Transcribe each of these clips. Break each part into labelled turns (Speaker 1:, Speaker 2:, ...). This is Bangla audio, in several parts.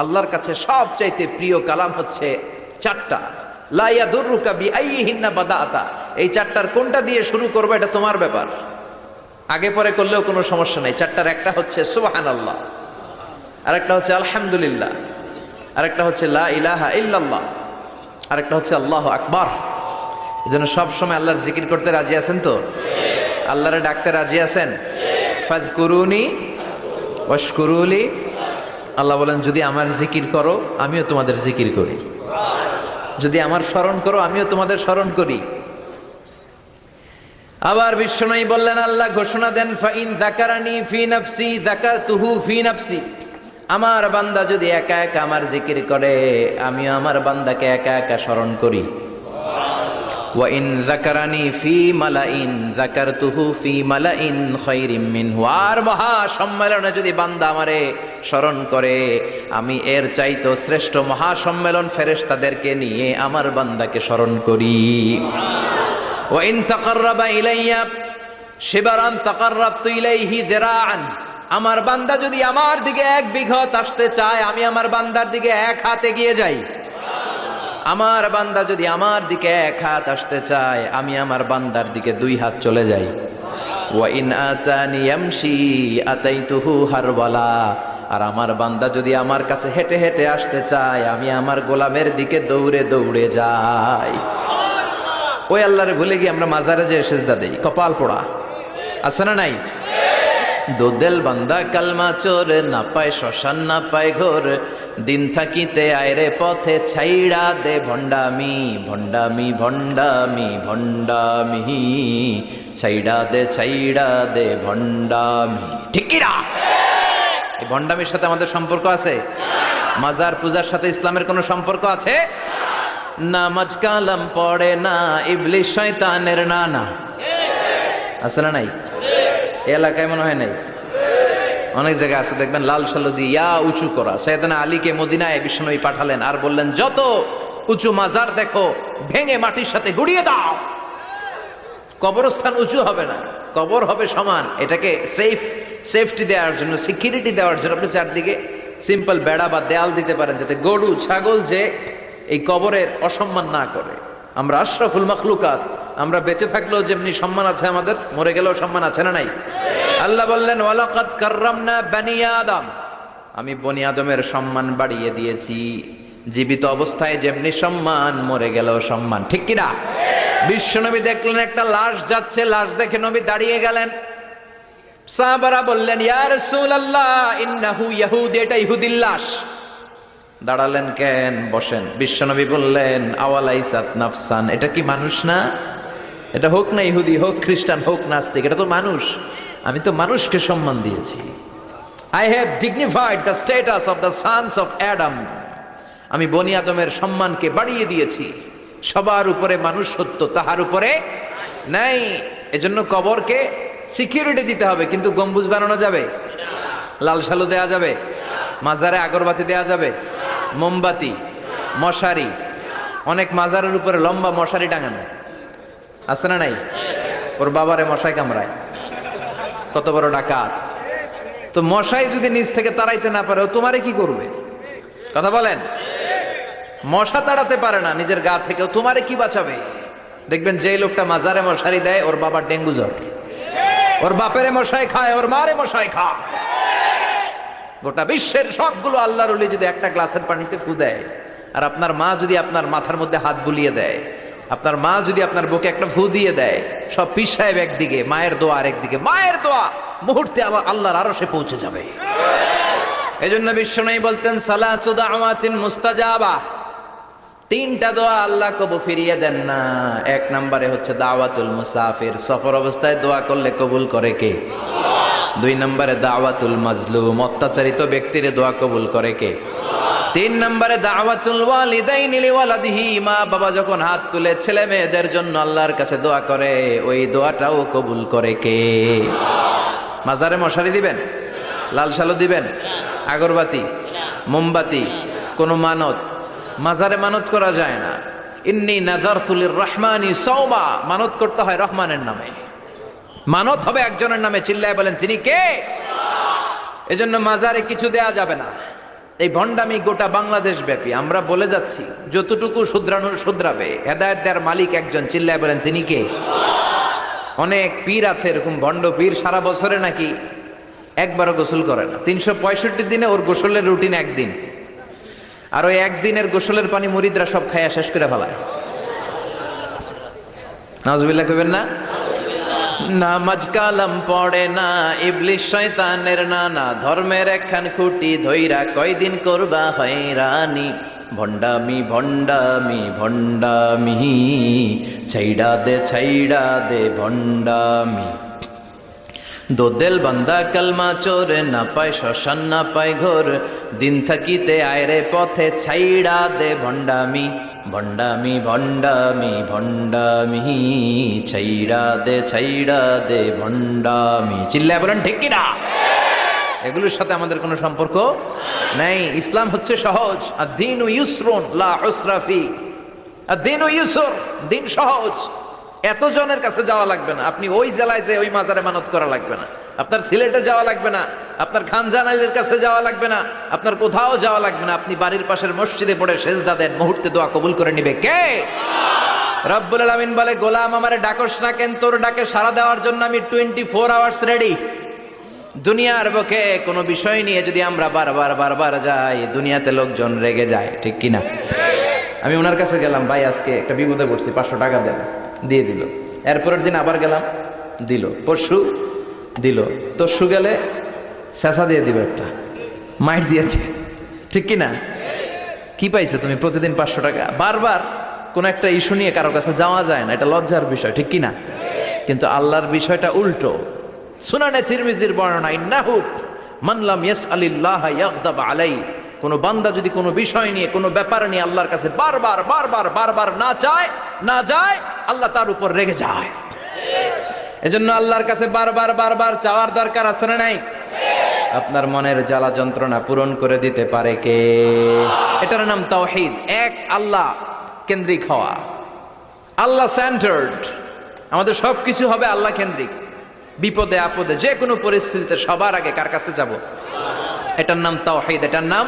Speaker 1: আল্লাহর কাছে সবচাইতে প্রিয় কালাম হচ্ছে চারটা। লা ইয়াদুররুকা বিআইয়িহিন্না বাদাআতা, এই চারটার কোনটা দিয়ে শুরু করবে এটা তোমার ব্যাপার, আগে পরে করলেও কোনো সমস্যা নাই। চারটার একটা হচ্ছে সুবহানাল্লাহ, আরেকটা হচ্ছে আলহামদুলিল্লাহ, আরেকটা হচ্ছে লা ইলাহা ইল্লাল্লাহ, আরেকটা হচ্ছে আল্লাহু আকবার। এজন্য সব সময় আল্লাহর জিকির করতে রাজি আছেন তো? আল্লাহরে ডাকতে রাজি আছেন? ফাযকুরুনি ওয়াশকুরুলি। আল্লাহ বলেন যদি আমার জিকির করো আমিও তোমাদের জিকির করি, যদি আমার স্মরণ করো আমিও তোমাদের স্মরণ করি। আবার বিশ্বনবী বললেন, আল্লাহ ঘোষণা দেন, ফাইন যাকারানি ফি নাফসি যাকারতুহু ফি নাফসি, আমার বান্দা যদি একা একা আমার জিকির করে আমিও আমার বান্দাকে একা একা স্মরণ করি। ওয়া ইন যাকারানি ফি মালাইন যাকারতুহু ফি মালাইন খায়রিম মিনহু, আর মহা সম্মেলনে যদি বান্দা আমারে স্মরণ করে আমি এর চাইতো শ্রেষ্ঠ মহা সম্মেলন ফেরেশতাদেরকে নিয়ে আমার বান্দাকে স্মরণ করি। ওয়া ইন তাকাররাবা ইলাইয়া শিবরান তাকাররাবতু ইলাইহি যিরাআন, আমার বান্দা যদি আমার দিকে এক বিঘত আসতে চায় আমি আমার বান্দার দিকে এক হাত এগিয়ে যাই। আমার বান্দা যদি আমার দিকে এক হাত আসতে চায় আমি আমার বান্দার দিকে দুই হাত চলে যাই। ওয়া ইন আতানি ইয়ামশি আতাইতুহু হারওয়ালা, আর আমার বান্দা যদি আমার কাছে হেঁটে হেঁটে আসতে চায় আমি আমার গোলামের দিকে দৌড়ে দৌড়ে যাই। ওই আল্লাহরে ভুলে গিয়ে আমরা মাজারে যে সেজদা দেই, কপাল পোড়া আছে না নাই? দোদেল বান্দা কালমা চোর, না পায় শ্মশান না পায় ঘোর, দিন থাকিতে আয়রে পথে ছাইড়া দে ভণ্ডামি ভণ্ডামি ভণ্ডামি ভণ্ডামি, ছাইড়া দে ভণ্ডামি। ঠিক কি না? এই ভণ্ডামির সাথে আমাদের সম্পর্ক আছে? মাজার পূজার সাথে ইসলামের কোনো সম্পর্ক আছে? নামাজ কালাম পড়ে না ইবলিশ শয়তানের নানা, আছে না নাই? এলাকায় মনে হয় নাই, অনেক জায়গায় আছে দেখবেন লাল সালু দিয়ে ইয়া উঁচু করা। সাইয়েদনা আলীকে মদিনায় বিশ্বনবী পাঠালেন আর বললেন যত উঁচু মাজার দেখো ভেঙে মাটির সাথে গুড়িয়ে দাও। কবরস্থান উঁচু হবে না, কবর হবে সমান। এটাকে সেফটি দেওয়ার জন্য, সিকিউরিটি দেওয়ার জন্য আপনি চারদিকে সিম্পল বেড়া বা দেয়াল দিতে পারেন যাতে গরু ছাগল যে এই কবরের অসম্মান না করে। আমরা আশরাফুল মাখলুকাত, আমরা বেঁচে থাকলেও যেমনি সম্মান আছে আমাদের, মরে গেলেও সম্মান আছে না নাই? আল্লাহ বললেন ওয়ালাকাদ কাররামনা বানি আদম, আমি বনি আদমের সম্মান বাড়িয়ে দিয়েছি। জীবিত অবস্থায় যেমনি সম্মান মরে গেলেও সম্মান। ঠিক কি না? বিশ্বনবী দেখলেন একটা লাশ যাচ্ছে, লাশ দেখে নবী দাঁড়িয়ে গেলেন। সাহাবারা বললেন ইয়া রাসূলুল্লাহ ইন্নাহু ইয়াহুদি, এটা ইহুদির লাশ। দাঁড়ালেন কেন? বসেন। বিশ্বনবী বললেন আওয়ালাইসাত নাফসান, এটা কি মানুষ না? এটা হোক না ইহুদি, হোক খ্রিস্টান, হোক নাস্তিক, এটা তো মানুষ। আমি তো মানুষকে সম্মান দিয়েছি। I have dignified the status of the sons of Adam, আমি বনি আদমের সম্মানকে বাড়িয়ে দিয়েছি। সবার উপরে মানুষ সত্য, তাহার উপরে নাই। এজন্য কবরকে সিকিউরিটি দিতে হবে, কিন্তু গম্বুজ বানানো যাবে, লাল সালু দেয়া যাবে, মাজারে আগরবাতি দেয়া যাবে, মোমবাতি, মশারি। অনেক মাজারের উপরে লম্বা মশারি টাঙানো আছে না নাই? ওর বাবারে মশাই কামড়ায়, কত বড় ডাকাত। তো মশাই যদি নিচ থেকে তাড়াইতে না পারে ও তোমারে কি করবে? কথা বলেন। মশা তাড়াতে পারে না নিজের গা থেকে, ও তোমারে কি বাঁচাবে? দেখবেন যে লোকটা মাজারে মশারি দেয় ওর বাবার ডেঙ্গু জ্বর, ওর বাপেরে মশাই খায়, ওর মারে মশাই খায়। গোটা বিশ্বের সবগুলো আল্লাহর ওলি যদি একটা গ্লাসের পানিতে ফু দেয়, আর আপনার মা যদি আপনার মাথার মধ্যে হাত বুলিয়ে দেয়, আপনার মা যদি আপনার বুকে একটা ফু দিয়ে দেয়, সব পীর সাহেব একদিকে, মায়ের দোয়া আরেকদিকে। মায়ের দোয়া মুহূর্তে আবার আল্লাহর আরশে পৌঁছে যাবে। এজন্য বিশ্বনবী বলতেন সালাসু দাওয়াতিন মুস্তাজাবা, তিনটা দোয়া আল্লাহ কবুল ফিরিয়ে দেন না। এক নম্বরে হচ্ছে দাওয়াতুল মুসাফির, সফর অবস্থায় দোয়া করলে কবুল করে কে? দুই নম্বরে দাওয়াতুল মাজলুম, অত্যাচারিত ব্যক্তির দোয়া কবুল করে কে? তিন নম্বরে দাওয়াতুল ওয়ালিদাইনি লিওয়ালাদিহি, মা বাবা যখন হাত তুলে ছেলে মেয়েদের জন্য আল্লাহর কাছে দোয়া করে, ওই দোয়াটাও কবুল করে কে? মাজারে মশারি দিবেন, লাল সালু দিবেন, আগরবাতি, মোমবাতি, কোন মানত? মাজারে মানত করা যায় না। ইন্নী নাযারতু লিররহমানি সাওমা, মানত করতে হয় রহমানের নামে, মানত হবে একজনের নামে। চিল্লায় বলেন তিনি কে? এজন্য মাজারে কিছু দেয়া যাবে না। এই ভণ্ডামি গোটা বাংলাদেশ ব্যাপী। আমরা বলে যাচ্ছি যতটুকু শুধরানোর শুধরাবে। হেদায়েত দেওয়ার মালিক একজন, চিল্লায় বলেন তিনি কে? অনেক পীর আছে এরকম ভণ্ড পীর, সারা বছরে নাকি একবারও গোসল করে না, 365 দিনে ওর গোসলের রুটিন একদিন, আর ওই একদিনের গোসলের পানি মুরিদরা সব খাইয়া শেষ করে ফেলায়। নাউজুবিল্লাহ কইবেন না? নামাজ কালাম পড়ে না, ইবলিশ শয়তানের নানা, ধর্মের একখান খুঁটি ধইরা কয়দিন করবা হয়রানি। ভণ্ডামি ভণ্ডামি ভণ্ডামি, ছাইড়া দে ভণ্ডামি। দোদেল বান্দা কালমা চোর, না পায় শ্মশান না পায় ঘোর, দিন থাকিতে আয়রে পথে ছাইড়া দে ভণ্ডামি। ভণ্ডামি ভণ্ডামি ভণ্ডামি, ছাইড়া দে ভণ্ডামি। চিল্লায় বলেন ঠিক কিনা? এগুলোর সাথে আমাদের কোনো সম্পর্ক নাই। ইসলাম হচ্ছে সহজ। আদ-দীনু ইউসরুন লা উসরা ফি। আদ-দীনু ইউসর, দিন সহজ। এত জনের কাছে যাওয়া লাগবে না, আপনি ওই জেলায় যে ওই মাজারে মানত করা লাগবে না, আপনার সিলেটে যাওয়া লাগবে না, আপনার খানজানাইলের কাছে যাওয়া লাগবে না, আপনার কোথাও যাওয়া লাগবে না। আপনি বাড়ির পাশের মসজিদে পড়ে সেজদা দেন, মুহূর্তে দোয়া কবুল করে নিবে কে? রব্বুল আলামিন বলে, গোলাম আমারে ডাকস না কেন? তোর ডাকে সাড়া দেওয়ার জন্য আমি 24 আওয়ার্স রেডি। দুনিয়ার বুকে কোনো বিষয় নিয়ে যদি আমরা বারবার যাই, দুনিয়াতে লোকজন রেগে যায়, ঠিক কিনা? আমি ওনার কাছে গেলাম, ভাই আজকে একটা বিপদে পড়ছি, 500 টাকা দেন, দিয়ে দিল। এরপরের দিন আবার গেলাম, দিল। পরশু দিল, তরশু গেলে চেঁচা দিয়ে দিবে, একটা মাইট দিয়ে দিবে, ঠিক কিনা? কি পাইছো তুমি? প্রতিদিন 500 টাকা। বারবার কোন একটা ইস্যু নিয়ে কারো কাছে যাওয়া যায় না, এটা লজ্জার বিষয়, ঠিক কিনা? কিন্তু আল্লাহর বিষয়টা উল্টো। সুনানে তিরমিজির বর্ণনা, ইন্নাহু মান লাম ইয়াসআলিল্লাহ ইয়াগদাব আলাইহি। কোন বান্দা যদি কোনো বিষয় নিয়ে, কোনো ব্যাপার নিয়ে আল্লাহর কাছে বারবার না যায়, আল্লাহ তার উপর রেগে যায়। এজন্য আল্লাহর কাছে বারবার চাওয়ার দরকার আছে না নাই? আপনার মনের জ্বালা যন্ত্রণা পূরণ করে দিতে পারে কে? এটার নাম তাওহীদ। এক আল্লাহ কেন্দ্রিক হওয়া, আল্লাহ সেন্টার্ড। আমাদের সবকিছু হবে আল্লাহ কেন্দ্রিক। বিপদে আপদে যে কোনো পরিস্থিতিতে সবার আগে কার কাছে যাব? এটার নাম তাওহীদ। এটার নাম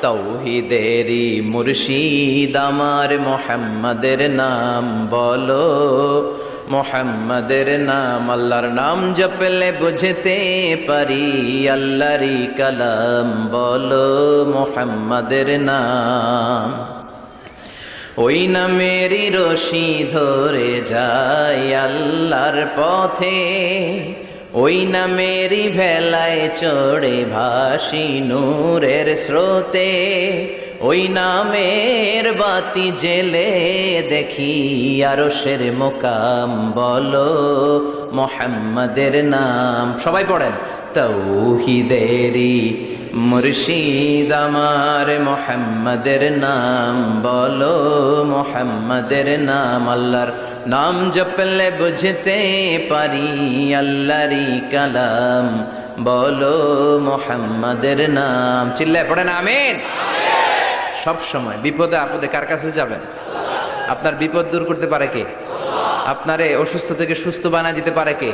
Speaker 1: তাওহীদেরই মুর্শিদ আমার মুহাম্মাদের নাম বলো, মুহাম্মাদের নাম। আল্লাহর নাম জপলে বুঝতে পারি, আল্লাহরই কালাম বলো, মুহাম্মাদের নাম। ওই নামেরই রশি ধরে যাই আল্লাহর পথে, ওই নামেরই ভেলায় চড়ে ভাসি নূরের স্রোতে, ওই নামের বাতি জেলে দেখি আরশের মুকাম বলো, মুহাম্মাদের নাম। সবাই পড়েন, তাওহীদেরই মুর্শিদ আমার মুহাম্মাদের নাম বলো, মুহাম্মাদের নাম। আল্লাহর নাম জপলে বুঝতে পারি, আল্লাহরই কালাম বলো, মুহাম্মাদের নাম। চিল্লায় পড়েন আমিন। সব সময় বিপদে আপদে কার কাছে যাবেন? আপনার বিপদ দূর করতে পারে কে? আপনারে অসুস্থ থেকে সুস্থ বানায় দিতে পারে কে?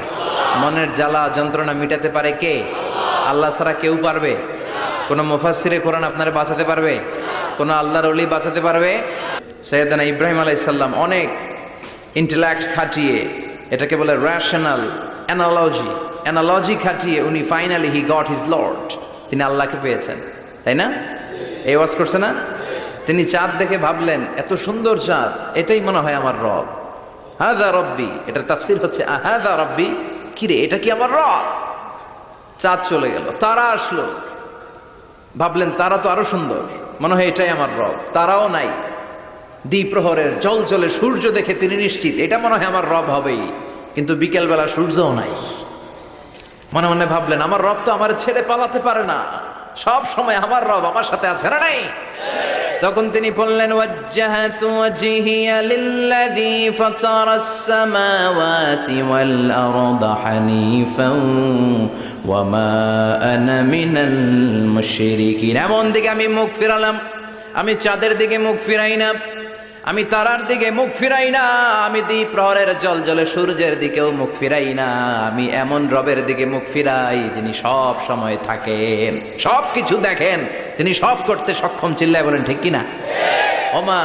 Speaker 1: মনের জ্বালা যন্ত্রণা মিটাতে পারে কে? আল্লাহ ছাড়া কেউ পারবে? কোন মুফাসসিরে কোরআন আপনারে বাঁচাতে পারবে? কোন আল্লাহর ওলি বাঁচাতে পারবে? সাইয়েদনা ইব্রাহিম আলাইহিস সালাম অনেক ইন্টেলেক্ট খাটিয়ে, এটাকে বলে রেশনাল অ্যানালজি খাটিয়ে উনি finally he got his Lord. তিনি আল্লাহকে পেয়েছেন, তাই না? এই ওয়াজ করছে না? তিনি চাঁদ দেখে ভাবলেন, এত সুন্দর চাঁদ, এটাই মনে হয় আমার রব। হাযা রব্বি, এটার তাফসীর হচ্ছে হাযা রব্বি, কি রে এটা কি আমার রব? চাঁদ চলে গেল, তারা আসলো, ভাবলেন তারা তো আরো সুন্দর, মনে হয় এটাই আমার রব। তারাও নাই, দ্বিপ্রহরের জলজলে সূর্য দেখে তিনি নিশ্চিত এটা মনে হয় আমার রব হবেই। কিন্তু বিকেল বেলা সূর্যও নাই। মনে মনে ভাবলেন, আমার রব তো আমার ছেড়ে পালাতে পারে না, সব সময় আমার রব আমার সাথে আছে না নাই? তখন তিনি বললেন, ওয়াজ্জাহাতু ওয়াজহিয়া লিল্লাযী ফাতারাস সামাওয়াতি ওয়াল আরদা হানিফান ওয়া মা আনা মিনাল মুশরিকিন। এমন দিকে আমি মুখ ফিরালাম, আমি চাঁদের দিকে মুখ ফিরাই না, আমি তারার দিকে মুখ ফিরাই না, আমি দ্বীপ প্রহরের জলজলে সূর্যের দিকেও মুখ ফিরাই না, আমি এমন রবের দিকে মুখ ফিরাই যিনি সব সময় থাকেন, সব কিছু দেখেন, তিনি সব করতে সক্ষম। চিল্লায় বলেন ঠিক কিনা? ওমা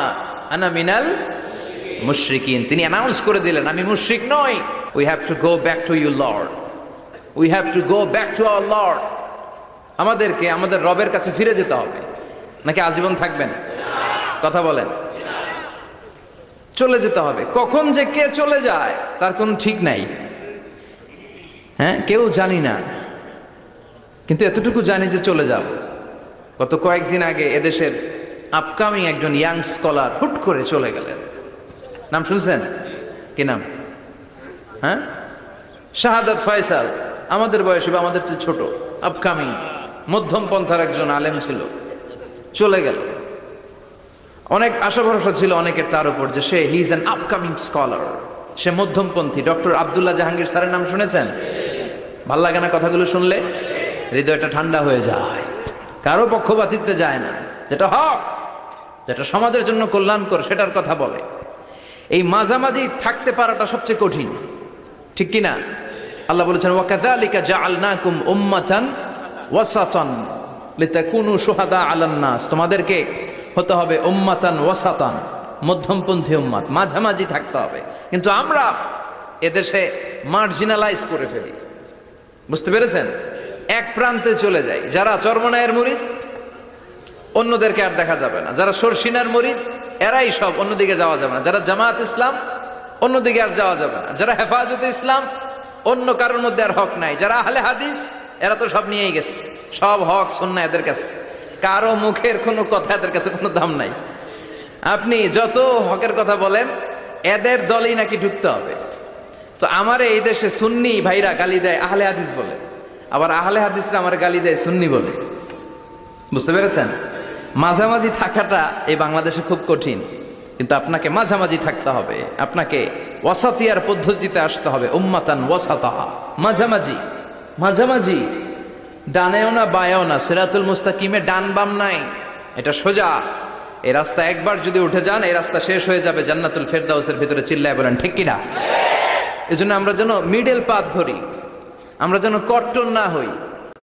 Speaker 1: আনা মিনাল মুশরিকিন, তিনি অ্যানাউন্স করে দিলেন আমি মুশরিক নই। We have to go back to you lord, we have to go back to our lord. আমাদেরকে আমাদের রবের কাছে ফিরে যেতে হবে, নাকি আজীবন থাকবেন? কথা বলেন। চলে যেতে হবে। কখন যে কে চলে যায় তার কোনো ঠিক নাই, হ্যাঁ, কেউ জানি না, কিন্তু এতটুকু জানি যে চলে যাব। গত কয়েকদিন আগে এদেশের আপকামিং একজন ইয়াং স্কলার হুট করে চলে গেলেন। নাম শুনছেন? কি নাম? হ্যাঁ, শাহাদাত ফয়সাল। আমাদের বয়সী বা আমাদের চেয়ে ছোট, আপকামিং মধ্যম পন্থার একজন আলেম ছিল, চলে গেল। অনেক আশা ভরসা ছিল অনেকের তার উপর যে সে he is an upcoming scholar, সে মধ্যমপন্থী। ডক্টর আব্দুল্লাহ জাহাঙ্গীর স্যারের নাম শুনেছেন? ভাল লাগে না কথাগুলো শুনলে? হৃদয়টা ঠান্ডা হয়ে যায়। কারো পক্ষপাতিত্বে যায় না, যেটা হক, যেটা সমাজের জন্য কল্যাণকর সেটার কথা বলে। এই মাঝামাঝি থাকতে পারাটা সবচেয়ে কঠিন, ঠিক কি না? আল্লাহ বলেছেন ওয়াকাযালিকা জাআলনাকুম উম্মাতান ওয়াসাতান লিতাকুনু শুহাদা আলান নাস, তোমাদেরকে হতে হবে উম্মাতান ওয়াসাতান, মধ্যমপন্থী উম্মাত, মাঝামাঝি থাকতে হবে। কিন্তু আমরা এদেশে মার্জিনালাইজ করে ফেলি, বুঝতে পেরেছেন? এক প্রান্তে চলে যাই। যারা চরমনায়ের মুরিদ অন্যদেরকে আর দেখা যাবে না, যারা শর্ষিনার মুরিদ এরাই সব, অন্যদিকে যাওয়া যাবে না। যারা জামাত ইসলাম অন্যদিকে আর যাওয়া যাবে না। যারা হেফাজতে ইসলাম অন্য কারোর মধ্যে আর হক নাই। যারা আহলে হাদিস এরা তো সব নিয়েই গেছে, সব হক সুন্নাহ এদের কাছে, কারো মুখের কোনো কথা এদের কাছে কোনো দাম নাই। আপনি যত হকের কথা বলেন এদের দলই নাকি ঢুকতে হবে। তো আমার এই দেশে সুন্নি ভাইরা গালি দেয় আহলে হাদিস বলে, আবার আহলে হাদিসরা আমার গালি দেয় সুন্নি বলে, বুঝতে পেরেছেন? মাঝামাঝি থাকাটা এই বাংলাদেশে খুব কঠিন, কিন্তু আপনাকে মাঝামাঝি থাকতে হবে, আপনাকে ওয়াসাতিয়ার পদ্ধতিতে আসতে হবে। উম্মাতান ওয়াসাতা, মাঝামাঝি, মাঝামাঝি, ডানেও না বায়েও না, সিরাতুল মুস্তাকিমে ডান বাম নাই, এটা সোজা। এই রাস্তা একবার যদি উঠে যান এই রাস্তা শেষ হয়ে যাবে জান্নাতুল ফেরদাউসের ভিতরে। চিল্লায় বলেন ঠিক কিনা? এজন্য আমরা যেন মিডল পাথ ধরি, আমরা যেন কট্টর না হই।